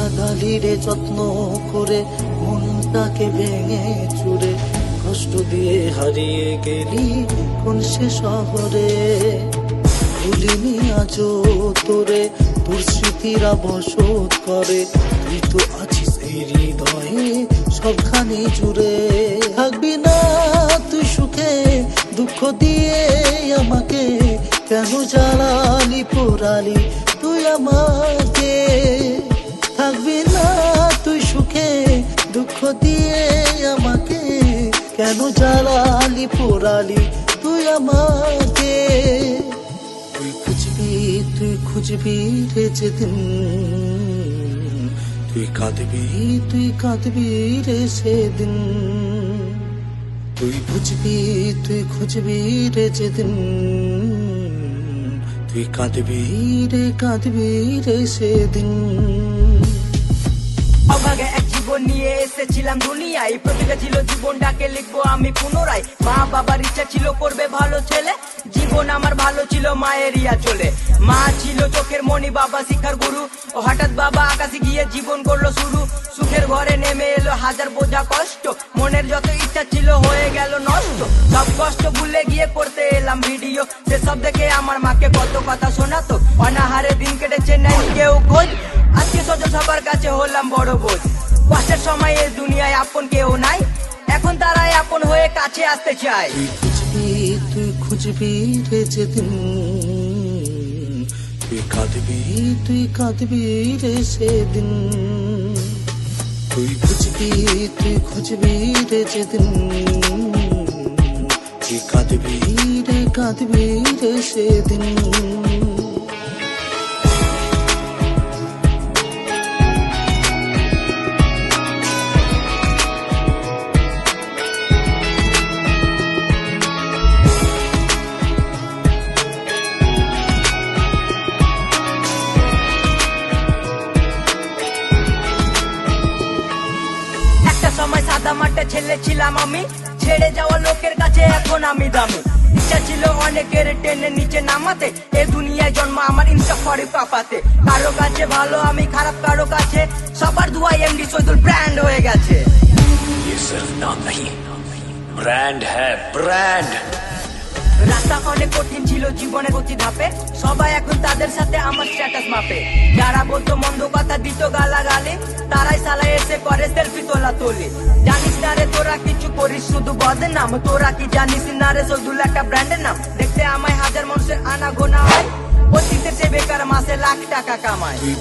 কাঁদালিরে যত্ন করে মনটাকে ভেঙে চুরে কষ্ট দিয়ে হারিয়ে গেলি কোন সে শহরে। ভুলিনি আজও তোরে, তোর স্মৃতিরা বসত করে, তুই তো আছিস এই হৃদয়ে সবখানে জুড়ে। থাকবি না তুই সুখে, দুঃখ দিয়ে আমাকে কেন জ্বালালি পোড়ালি তুই আমাকে। থাকবি না তুই সুখে, দুঃখ দিয়ে আমাকে কেন জ্বালালি পোড়ালি তুই আমাকে। তুই খুঁজবি রে যেদিন, তুই কাঁদবি রে সেদিন। তুই খুঁজবি রে যেদিন, তুই কাঁদবি রে সেদিন। অভাগে এক জীবন নিয়ে এসেছিলাম দুনিয়ায়, প্রতিটা ছিল জীবনটাকে লিখবো আমি পুনরায়। মা বাবার ইচ্ছা ছিল করবে ভালো ছেলে, জীবন আমার ভালো ছিল মায়ের ইয়া চলে। মা ছিল চোখের মণি, বাবা শিক্ষার গুরু, ও হঠাৎ বাবা আকাশে গিয়ে জীবন করলো শুরু। সুখের ঘরে নেমে এলো হাজার বোঝা কষ্ট, মনের যত ইচ্ছা ছিল হয়ে গেল নষ্ট। সব কষ্ট ভুলে গিয়ে করতে এলাম ভিডিও, সেসব দেখে আমার মাকে কত কথা শোনাতো। অনাহারে দিন কেটেছে নেই কেউ খোঁজ, আজকে স্বজন সবার কাছে হলাম বড় বোঝ। কষ্টের সময় এই দুনিয়ায় আপন কেউ নাই, এখন তারাই আপন হয়ে কাছে আসতে চায়। তুই খুঁজবি রে যেদিন, তুই কাঁদবি রে সেদিন। তুই খুঁজবি রে যেদিন, তুই কাঁদবি রে সেদিন। সময় সাদা মাঠে ছেলে ছিলাম আমি, ছেড়ে যাওয়া লোকের কাছে এখন আমি দামি। ইচ্ছা ছিল অনেকের টেনে নিচে নামাতে, এ দুনিয়ায় জন্ম আমার ইনসাফ করে পাপাতে। কারো কাছে ভালো আমি খারাপ, কারো কাছে সবার ধোয়াই এমডি শহীদুল ব্র্যান্ড হয়ে গেছে। ये सिर्फ नाम नहीं, ब्रांड है ब्रांड। রাস্তা অনেক কঠিন ছিল জীবনের প্রতি ধাপে, সবাই এখন তাদের সাথে আমার স্ট্যাটাস মাপে। যারা বলতো মন্দ কথা দিত গালাগালি, তারাই সালা এসে করে সেলফি তোলা তোলি। জানিস না রে তোরা কিছু করিস শুধু বদনাম, তোরা কি জানিস না রে শহীদুল একটা ব্র্যান্ডের নাম। দেখতে আমায় হাজার মানুষের আনা গোনা হয়, অতীতের সে বেকার মাসে লাখ টাকা কামায়। তুই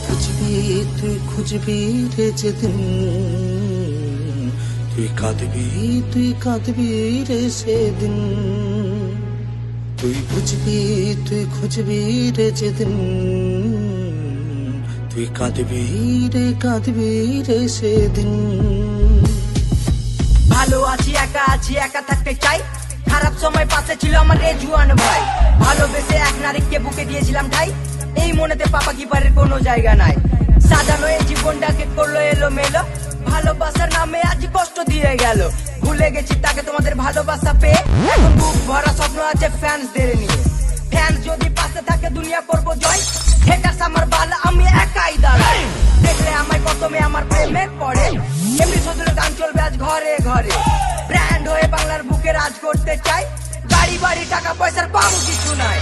খুঁজবি রে যেদিন, তুই কাঁদবি রে সেদিন। তুই খুঁজবি রে যেদিন, তুই কাঁদবি রে সেদিন। ভালো আছি একা থাকতে চাই, খারাপ সময় পাশে ছিল আমার এ জুয়ান ভাই। ভালোবেসে এক নারীকে বুকে দিয়েছিলাম ঠাই, এই মনেতে পাপা কিপারের কোনো জায়গা নাই। সাজানো এই জীবনটাকে করলো এলো মেলো, ভালোবাসার নামে আজ কষ্ট দিয়ে গেল। ভুলে গেছি তাকে তোমাদের ভালোবাসা পেয়ে, এখন বুক ভরা স্বপ্ন আছে ফ্যান্সদের নিয়ে। ফ্যান্স যদি পাশে থাকে দুনিয়া করবো জয়, হেটার্স আমার বালা আমি একাই দাঁড়াই। দেখলে আমায় প্রথমে আমার প্রেমে পড়ে, এমনি শহীদুলের গান চলবে আজ ঘরে ঘরে। ব্র্যান্ড হয়ে বাংলার বুকে রাজ করতে চাই, বাড়ি বাড়ি টাকা পয়সার কম কিছু নাই।